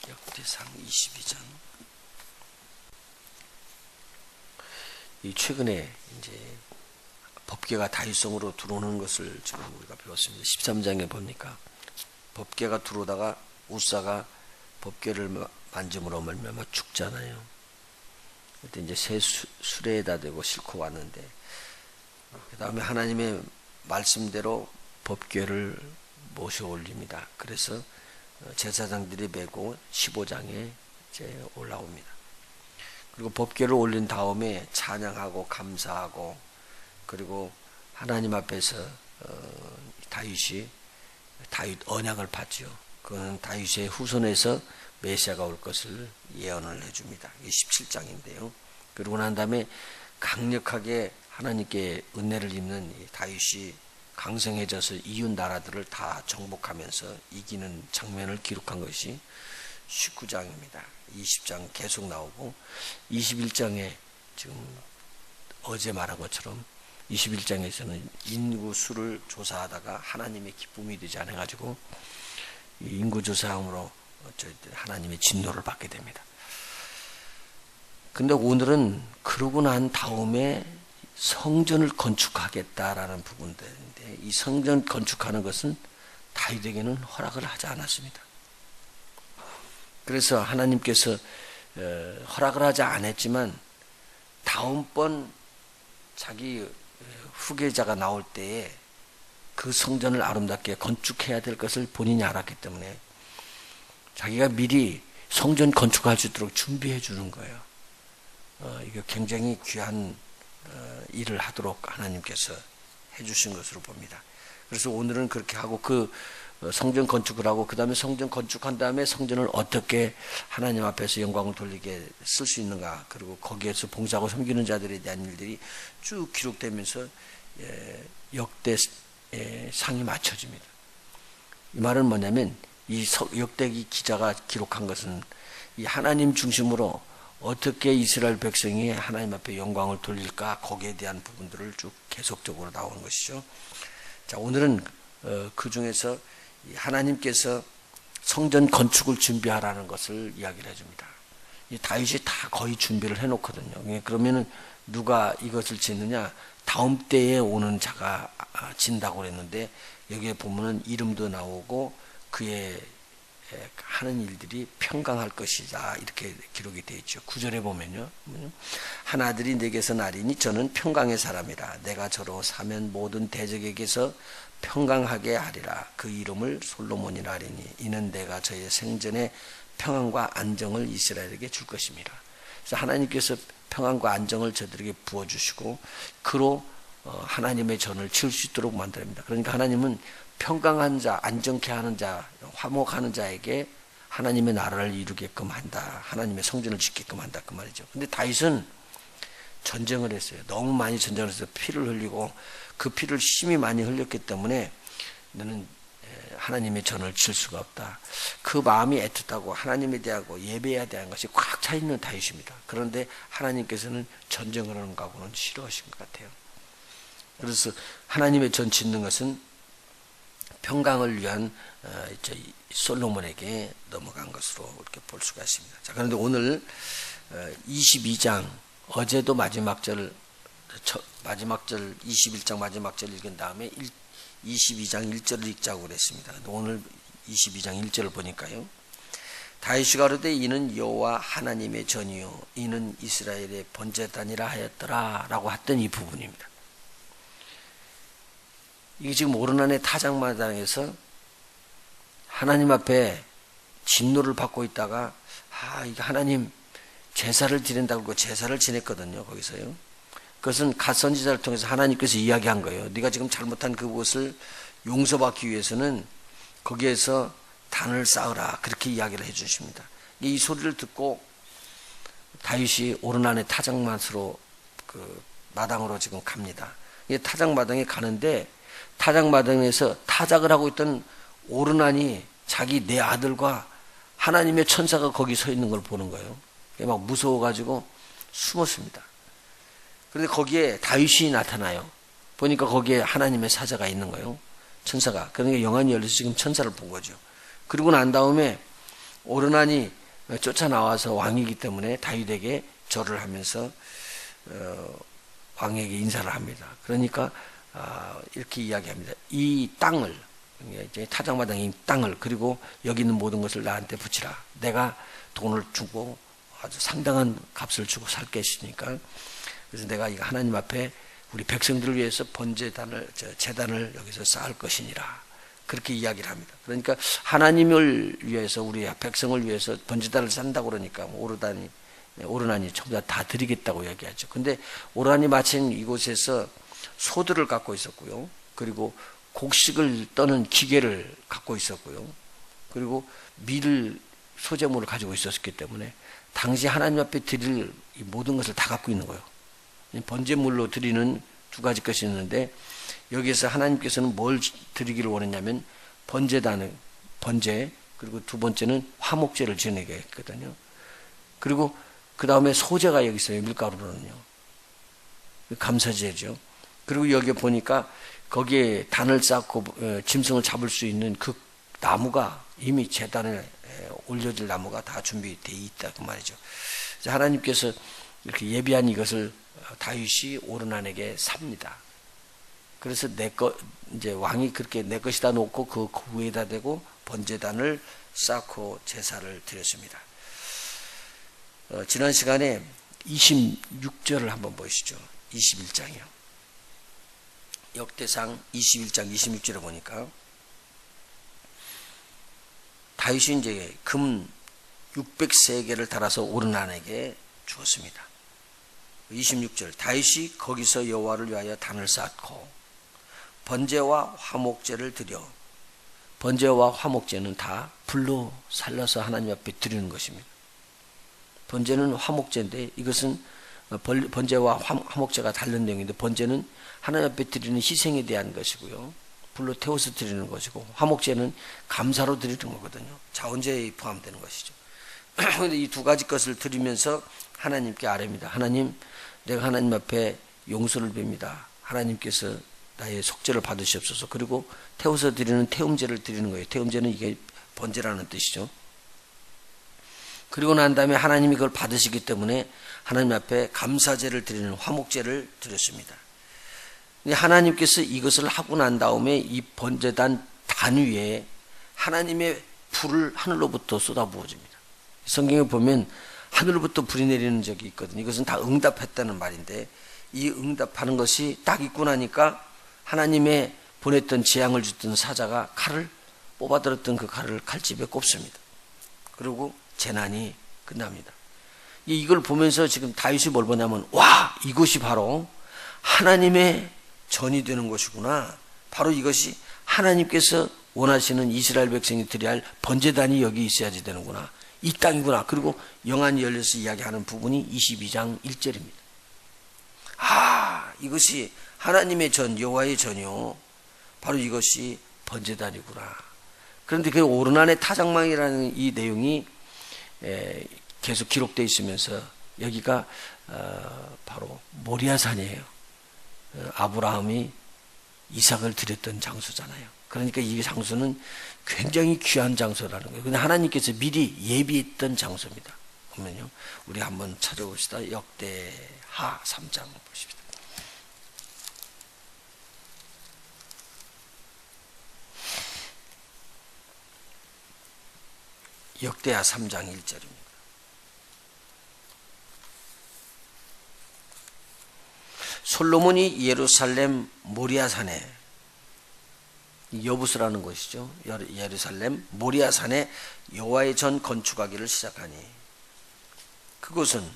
역대상 22장. 최근에 이제 법궤가 다윗성으로 들어오는 것을 지금 우리가 배웠습니다. 13장에 보니까 법궤가 들어오다가 우사가 법궤를 만짐으로 말미암아 죽잖아요. 그때 이제 새 수레에다 대고 싣고 왔는데, 그 다음에 하나님의 말씀대로 법궤를 모셔 올립니다. 그래서 제사장들이 메고 15장에 이제 올라옵니다. 그리고 법궤를 올린 다음에 찬양하고 감사하고, 그리고 하나님 앞에서 다윗 언약을 받죠. 그는 다윗의 후손에서 메시아가 올 것을 예언을 해줍니다. 이게 17장인데요. 그러고 난 다음에 강력하게 하나님께 은혜를 입는 다윗이 강성해져서 이웃 나라들을 다 정복하면서 이기는 장면을 기록한 것이 19장입니다. 20장 계속 나오고, 21장에 지금 어제 말한 것처럼 21장에서는 인구 수를 조사하다가 하나님의 기쁨이 되지 않아가지고 인구 조사함으로 하나님의 진노를 받게 됩니다. 근데 오늘은 그러고 난 다음에 성전을 건축하겠다라는 부분들인데, 이 성전 건축하는 것은 다윗에게는 허락을 하지 않았습니다. 그래서 하나님께서 허락을 하지 않았지만 다음번 자기 후계자가 나올 때에 그 성전을 아름답게 건축해야 될 것을 본인이 알았기 때문에 자기가 미리 성전 건축할 수 있도록 준비해 주는 거예요. 이거 굉장히 귀한 일을 하도록 하나님께서 해주신 것으로 봅니다. 그래서 오늘은 그렇게 하고 그 성전 건축을 하고, 그 다음에 성전 건축한 다음에 성전을 어떻게 하나님 앞에서 영광을 돌리게 쓸 수 있는가, 그리고 거기에서 봉사하고 섬기는 자들에 대한 일들이 쭉 기록되면서 역대상이 맞춰집니다. 이 말은 뭐냐면, 이 역대기 기자가 기록한 것은 이 하나님 중심으로 어떻게 이스라엘 백성이 하나님 앞에 영광을 돌릴까, 거기에 대한 부분들을 쭉 계속적으로 나오는 것이죠. 자, 오늘은 그 중에서 하나님께서 성전 건축을 준비하라는 것을 이야기를 해줍니다. 이 다윗이 다 거의 준비를 해놓거든요. 그러면은 누가 이것을 짓느냐? 다음 때에 오는 자가 진다고 그랬는데, 여기에 보면은 이름도 나오고 그의 하는 일들이 평강할 것이다, 이렇게 기록이 되어 있죠. 9절에 보면요, 한 아들이 내게서 나리니 저는 평강의 사람이라. 내가 저로 사면 모든 대적에게서 평강하게 하리라. 그 이름을 솔로몬이라 하리니 이는 내가 저의 생전에 평안과 안정을 이스라엘에게 줄 것입니다. 그래서 하나님께서 평안과 안정을 저들에게 부어주시고, 그로 하나님의 전을 치울 수 있도록 만듭니다. 그러니까 하나님은 평강한 자, 안정케 하는 자, 화목하는 자에게 하나님의 나라를 이루게끔 한다, 하나님의 성전을 짓게끔 한다, 그 말이죠. 근데 다윗은 전쟁을 했어요. 너무 많이 전쟁을 해서 피를 흘리고, 그 피를 심히 많이 흘렸기 때문에 너는 하나님의 전을 칠 수가 없다. 그 마음이 애틋하고 하나님에 대하고 예배해야 되는 것이 꽉 차 있는 다윗입니다. 그런데 하나님께서는 전쟁을 하는 거하고는 싫어하신 것 같아요. 그래서 하나님의 전 짓는 것은 평강을 위한 솔로몬에게 넘어간 것으로 이렇게 볼 수가 있습니다. 자, 그런데 오늘 22장, 어제도 마지막 절 21장 마지막 절 읽은 다음에 22장 1절을 읽자고 그랬습니다. 오늘 22장 1절을 보니까요, 다윗이 가로되 이는 여호와 하나님의 전이요 이는 이스라엘의 번제단이라 하였더라 라고 했던 이 부분입니다. 이게 지금 오르난의 타작마당에서 하나님 앞에 진노를 받고 있다가, 이게 하나님 제사를 드린다고 제사를 지냈거든요. 거기서요. 그것은 갓 선지자를 통해서 하나님께서 이야기한 거예요. 네가 지금 잘못한 그것을 용서받기 위해서는 거기에서 단을 쌓으라, 그렇게 이야기를 해주십니다. 이 소리를 듣고 다윗이 오르난의 타작마당으로 그 마당으로 지금 갑니다. 이 타작마당에 가는데, 타작마당에서 타작을 하고 있던 오르난이 자기 네 아들과 하나님의 천사가 거기 서 있는 걸 보는 거예요. 막 무서워가지고 숨었습니다. 그런데 거기에 다윗이 나타나요. 보니까 거기에 하나님의 사자가 있는 거예요. 천사가. 그러니까 영안이 열려서 지금 천사를 본 거죠. 그러고 난 다음에 오르난이 쫓아나와서 왕이기 때문에 다윗에게 절을 하면서 왕에게 인사를 합니다. 그러니까 이렇게 이야기합니다. 이 땅을, 타작마당의 땅을, 그리고 여기 있는 모든 것을 나한테 붙이라. 내가 돈을 주고 아주 상당한 값을 주고 살 것이니까, 그래서 내가 이거 하나님 앞에 우리 백성들을 위해서 제단을 여기서 쌓을 것이니라. 그렇게 이야기를 합니다. 그러니까 하나님을 위해서, 우리 백성을 위해서 번제단을 쌓는다고 그러니까 오르난이 전부 다 드리겠다고 얘기하죠. 근데 오르난이 마침 이곳에서 소들을 갖고 있었고요. 그리고 곡식을 떠는 기계를 갖고 있었고요. 그리고 밀 소재물을 가지고 있었기 때문에 당시 하나님 앞에 드릴 이 모든 것을 다 갖고 있는 거예요. 번제물로 드리는 두 가지 것이 있는데, 여기에서 하나님께서는 뭘 드리기를 원했냐면 번제, 그리고 두 번째는 화목제를 지내게 했거든요. 그리고 그 다음에 소제가 여기 있어요. 밀가루로는요. 감사제죠. 그리고 여기 보니까 거기에 단을 쌓고 짐승을 잡을 수 있는 그 나무가 이미 제단에 올려질 나무가 다 준비되어 있다 그 말이죠. 하나님께서 이렇게 예비한 이것을 다윗이 오르난에게 삽니다. 그래서 이제 왕이 그렇게 내 것이다 놓고 그 위에다 대고 번제단을 쌓고 제사를 드렸습니다. 지난 시간에 26절을 한번 보시죠. 21장이요. 역대상 21장 26절에 보니까 다윗이 이제 금 600세겔을 달아서 오르난에게 주었습니다. 26절, 다윗이 거기서 여호와를 위하여 단을 쌓고 번제와 화목제를 드려. 번제와 화목제는 다 불로 살려서 하나님 앞에 드리는 것입니다. 번제는 화목제인데, 이것은 번제와 화목제가 다른 내용인데, 번제는 하나님 앞에 드리는 희생에 대한 것이고요. 불로 태워서 드리는 것이고, 화목제는 감사로 드리는 거거든요. 자원제에 포함되는 것이죠. 그런데 이 두 가지 것을 드리면서 하나님께 아뢰입니다. 하나님, 내가 하나님 앞에 용서를 빕니다. 하나님께서 나의 속죄를 받으시옵소서. 그리고 태워서 드리는 태움제를 드리는 거예요. 태움제는 이게 번제라는 뜻이죠. 그리고 난 다음에 하나님이 그걸 받으시기 때문에 하나님 앞에 감사제를 드리는 화목제를 드렸습니다. 하나님께서 이것을 하고 난 다음에 이 번제단 단 위에 하나님의 불을 하늘로부터 쏟아부어집니다. 성경에 보면 하늘로부터 불이 내리는 적이 있거든요. 이것은 다 응답했다는 말인데, 이 응답하는 것이 딱 있고 나니까 하나님의 보냈던 재앙을 줬던 사자가 칼을 뽑아들었던 그 칼을 칼집에 꼽습니다. 그리고 재난이 끝납니다. 이걸 보면서 지금 다윗이 뭘 보냐면, 와, 이것이 바로 하나님의 전이 되는 것이구나. 바로 이것이 하나님께서 원하시는 이스라엘 백성이 드려야 할 번제단이 여기 있어야지 되는구나. 이 땅이구나. 그리고 영안이 열려서 이야기하는 부분이 22장 1절입니다. 이것이 하나님의 전, 여호와의 전이요, 바로 이것이 번제단이구나. 그런데 그 오르난의 타작망이라는 이 내용이 계속 기록되어 있으면서 여기가 바로 모리아산이에요. 아브라함이 이삭을 드렸던 장소잖아요. 그러니까 이 장소는 굉장히 귀한 장소라는 거예요. 근데 하나님께서 미리 예비했던 장소입니다. 보면요, 우리 한번 찾아봅시다. 역대하 3장 보십시다. 역대하 3장 1절입니다. 솔로몬이 예루살렘 모리아산에, 여부스라는 곳이죠. 예루살렘 모리아산에 여호와의 전 건축하기를 시작하니, 그곳은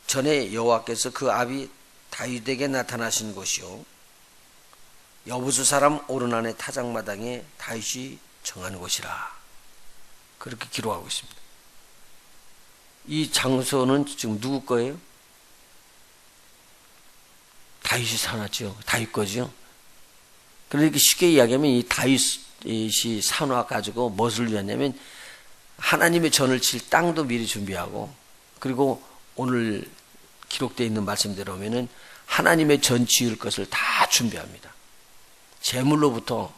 전에 여호와께서 그 아비 다윗에게 나타나신 곳이요, 여부스 사람 오르난의 타작마당에 다윗이 정한 곳이라. 그렇게 기록하고 있습니다. 이 장소는 지금 누구 거예요? 다윗이 사놨죠. 다윗 거죠. 그러니까 쉽게 이야기하면 이 다윗이 사놔 가지고 무엇을 위하냐면 하나님의 전을 칠 땅도 미리 준비하고, 그리고 오늘 기록되어 있는 말씀대로 하면은 하나님의 전 지을 것을 다 준비합니다. 재물로부터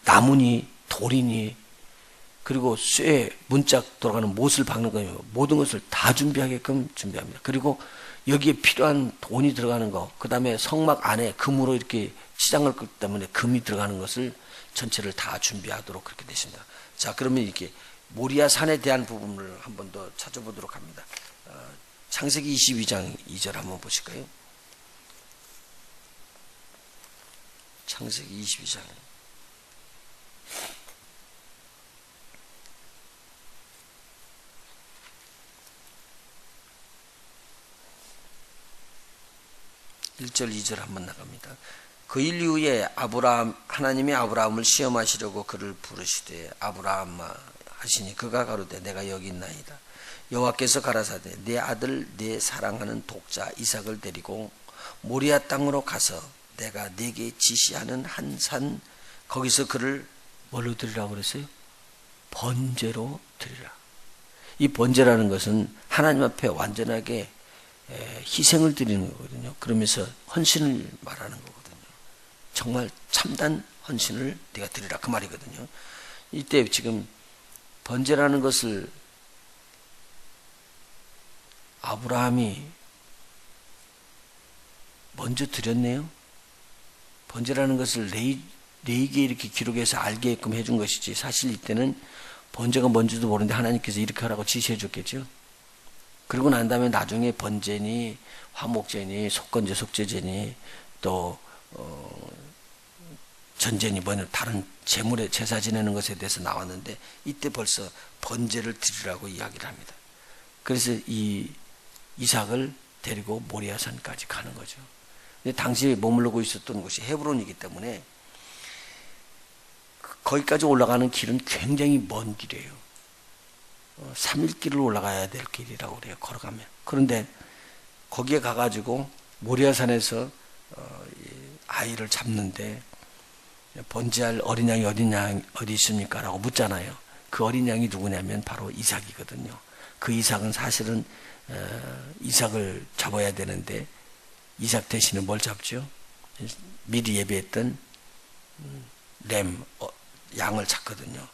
나무니 돌이니 그리고 쇠, 문짝 돌아가는 못을 박는 거예요. 모든 것을 다 준비하게끔 준비합니다. 그리고 여기에 필요한 돈이 들어가는 거, 그 다음에 성막 안에 금으로 이렇게 치장을 끄기 때문에 금이 들어가는 것을 전체를 다 준비하도록 그렇게 되십니다. 자, 그러면 이렇게 모리아 산에 대한 부분을 한 번 더 찾아보도록 합니다. 창세기 22장 2절 한번 보실까요? 창세기 22장 1절 2절 한번 나갑니다. 그 일 이후에 하나님이 아브라함을 시험하시려고 그를 부르시되 아브라함아 하시니 그가 가로되 내가 여기 있나이다. 여호와께서 가라사대 내 아들 내 사랑하는 독자 이삭을 데리고 모리아 땅으로 가서 내가 네게 지시하는 한 산 거기서 그를 뭘로 드리라고 그랬어요? 번제로 드리라. 이 번제라는 것은 하나님 앞에 완전하게 희생을 드리는 거거든요. 그러면서 헌신을 말하는 거거든요. 정말 참단 헌신을 네가 드리라 그 말이거든요. 이때 지금 번제라는 것을 아브라함이 먼저 드렸네요. 번제라는 것을 레이기에 이렇게 기록해서 알게끔 해준 것이지 사실 이때는 번제가 뭔지도 모르는데 하나님께서 이렇게 하라고 지시해 줬겠죠. 그리고 난 다음에 나중에 번제니 화목제니 속건제 속죄제니 또 전제니 뭐냐 다른 제물의 제사 지내는 것에 대해서 나왔는데 이때 벌써 번제를 드리라고 이야기를 합니다. 그래서 이 이삭을 데리고 모리아산까지 가는 거죠. 근데 당시에 머무르고 있었던 곳이 헤브론이기 때문에 거기까지 올라가는 길은 굉장히 먼 길이에요. 3일 길을 올라가야 될 길이라고 그래요. 걸어가면. 그런데 거기에 가가지고 모리아산에서 아이를 잡는데 번제할 어린 양이 어디 있습니까? 라고 묻잖아요. 그 어린 양이 누구냐면 바로 이삭이거든요. 그 이삭은 사실은 이삭을 잡아야 되는데 이삭 대신에 뭘 잡죠? 미리 예비했던 양을 잡거든요.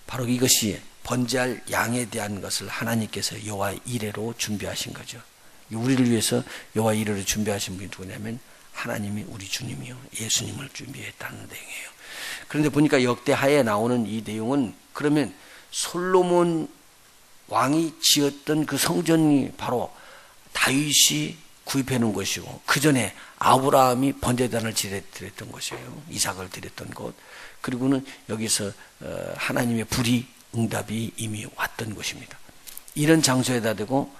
바로 이것이 번제할 양에 대한 것을 하나님께서 여호와 이레로 준비하신 거죠. 우리를 위해서 여호와 이레로 준비하신 분이 누구냐면 하나님이 우리 주님이요 예수님을 준비했다는 내용이에요. 그런데 보니까 역대하에 나오는 이 내용은 그러면 솔로몬 왕이 지었던 그 성전이 바로 다윗이 구입해 놓은 것이고 그 전에 아브라함이 번제단을 드렸던 것이에요. 이삭을 드렸던 곳. 그리고는 여기서 하나님의 불의 응답이 이미 왔던 것입니다. 이런 장소에다 대고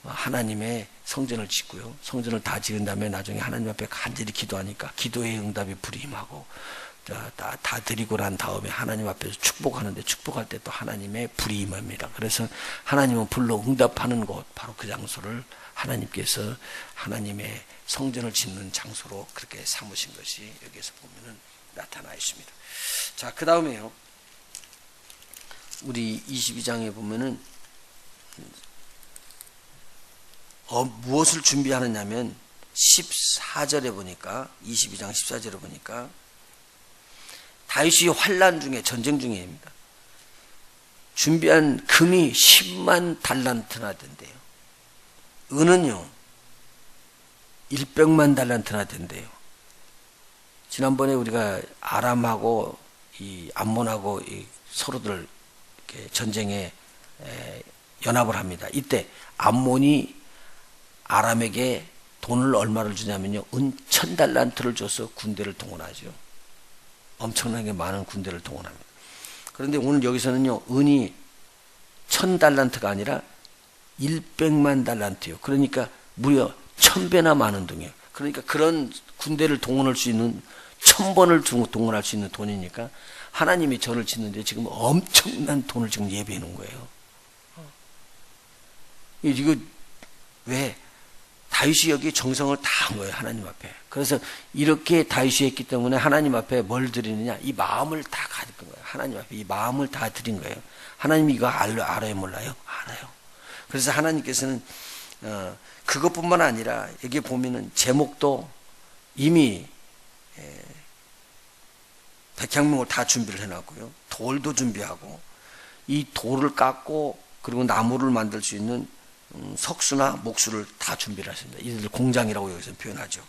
하나님의 성전을 짓고요. 성전을 다 지은 다음에 나중에 하나님 앞에 간절히 기도하니까 기도의 응답이 불이 임하고 다 드리고 난 다음에 하나님 앞에서 축복하는데 축복할 때 또 하나님의 불이 임합니다. 그래서 하나님은 불로 응답하는 곳 바로 그 장소를 하나님께서 하나님의 성전을 짓는 장소로 그렇게 삼으신 것이 여기에서 보면은 나타나 있습니다. 자, 그 다음에요. 우리 22장에 보면은 무엇을 준비하느냐면 14절에 보니까 22장 14절에 보니까 다윗이 환난 중에 전쟁 중에입니다. 준비한 금이 10만 달란트나 된대요. 은은요 100만 달란트나 된대요. 지난번에 우리가 아람하고 이 암몬하고 서로들 이렇게 전쟁에 연합을 합니다. 이때 암몬이 아람에게 돈을 얼마를 주냐면요 은 1000달란트를 줘서 군대를 동원하죠. 엄청나게 많은 군대를 동원합니다. 그런데 오늘 여기서는요 은이 1000달란트가 아니라 100만 달란트요. 그러니까 무려 1000배나 많은 돈이에요. 그러니까 그런 군대를 동원할 수 있는 1000번을 동원할 수 있는 돈이니까 하나님이 전을 짓는데 지금 엄청난 돈을 지금 예비해 놓은 거예요. 이거 왜? 다윗이 여기 정성을 다 한 거예요. 하나님 앞에. 그래서 이렇게 다윗이 했기 때문에 하나님 앞에 뭘 드리느냐? 이 마음을 다 가진 거예요. 하나님 앞에 이 마음을 다 드린 거예요. 하나님이 이거 알아요? 몰라요? 알아요. 그래서 하나님께서는 그것뿐만 아니라 여기 보면은 제목도 이미 백향목을 다 준비를 해놨고요. 돌도 준비하고 이 돌을 깎고 그리고 나무를 만들 수 있는 석수나 목수를 다 준비를 하십니다. 이들 공장이라고 여기서 표현하죠.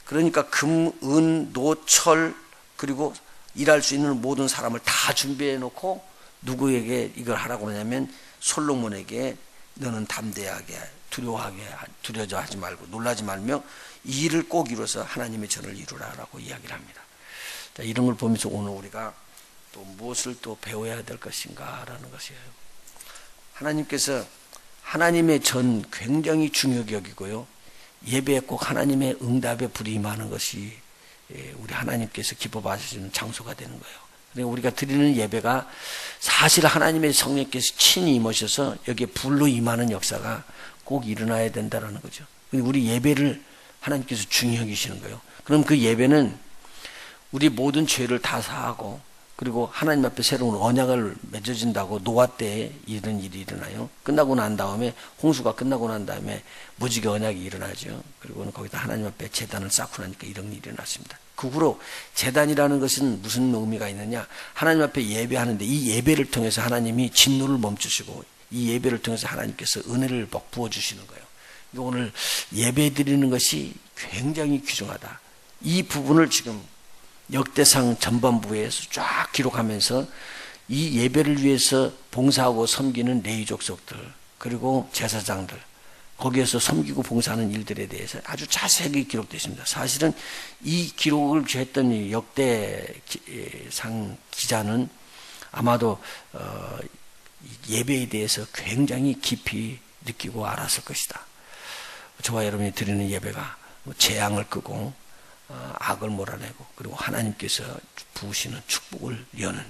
그러니까 금, 은, 노, 철 그리고 일할 수 있는 모든 사람을 다 준비해 놓고 누구에게 이걸 하라고 하냐면 솔로몬에게 너는 담대하게 두려워하지 말고 놀라지 말며 이 일을 꼭 이루어서 하나님의 전을 이루라라고 이야기를 합니다. 자, 이런 걸 보면서 오늘 우리가 또 무엇을 또 배워야 될 것인가라는 것이에요. 하나님께서 하나님의 전 굉장히 중요하게 여기고요. 예배에 꼭 하나님의 응답에 불이 임하는 것이 우리 하나님께서 기뻐 받으시는 장소가 되는 거예요. 그러니까 우리가 드리는 예배가 사실 하나님의 성령께서 친히 임하셔서 여기에 불로 임하는 역사가 꼭 일어나야 된다는 거죠. 우리 예배를 하나님께서 중요히 여기시는 거예요. 그럼 그 예배는 우리 모든 죄를 다 사하고 그리고 하나님 앞에 새로운 언약을 맺어진다고 노아 때에 이런 일이 일어나요. 끝나고 난 다음에 홍수가 끝나고 난 다음에 무지개 언약이 일어나죠. 그리고는 거기다 하나님 앞에 제단을 쌓고 나니까 이런 일이 일어났습니다. 그 후로 제단이라는 것은 무슨 의미가 있느냐? 하나님 앞에 예배하는데 이 예배를 통해서 하나님이 진노를 멈추시고 이 예배를 통해서 하나님께서 은혜를 부어주시는 거예요. 오늘 예배 드리는 것이 굉장히 귀중하다. 이 부분을 지금 역대상 전반부에서 쫙 기록하면서 이 예배를 위해서 봉사하고 섬기는 레위 족속들 그리고 제사장들 거기에서 섬기고 봉사하는 일들에 대해서 아주 자세하게 기록되어 있습니다. 사실은 이 기록을 했던 이 역대상 기자는 아마도 예배에 대해서 굉장히 깊이 느끼고 알았을 것이다. 저와 여러분이 드리는 예배가 재앙을 끄고 악을 몰아내고 그리고 하나님께서 부으시는 축복을 여는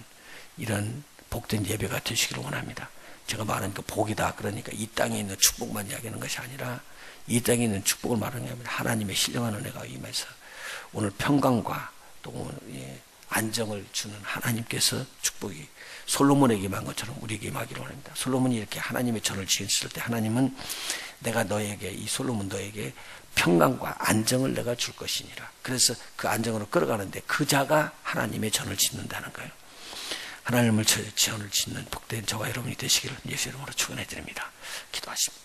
이런 복된 예배가 되시기를 원합니다. 제가 말하는 그 복이다 그러니까 이 땅에 있는 축복만 이야기하는 것이 아니라 이 땅에 있는 축복을 말하는 게 아니라 하나님의 신령한 은혜가 임해서 오늘 평강과 또 안정을 주는 하나님께서 축복이 솔로몬에게 임한 것처럼 우리에게 임하기를 원합니다. 솔로몬이 이렇게 하나님의 전을 지었을 때 하나님은 내가 너에게 이 솔로몬 너에게 평강과 안정을 내가 줄 것이니라. 그래서 그 안정으로 끌어가는데 그 자가 하나님의 전을 짓는다는 거예요. 하나님을 전을 짓는 복된 저와 여러분이 되시기를 예수 이름으로 축원해 드립니다. 기도하십니다.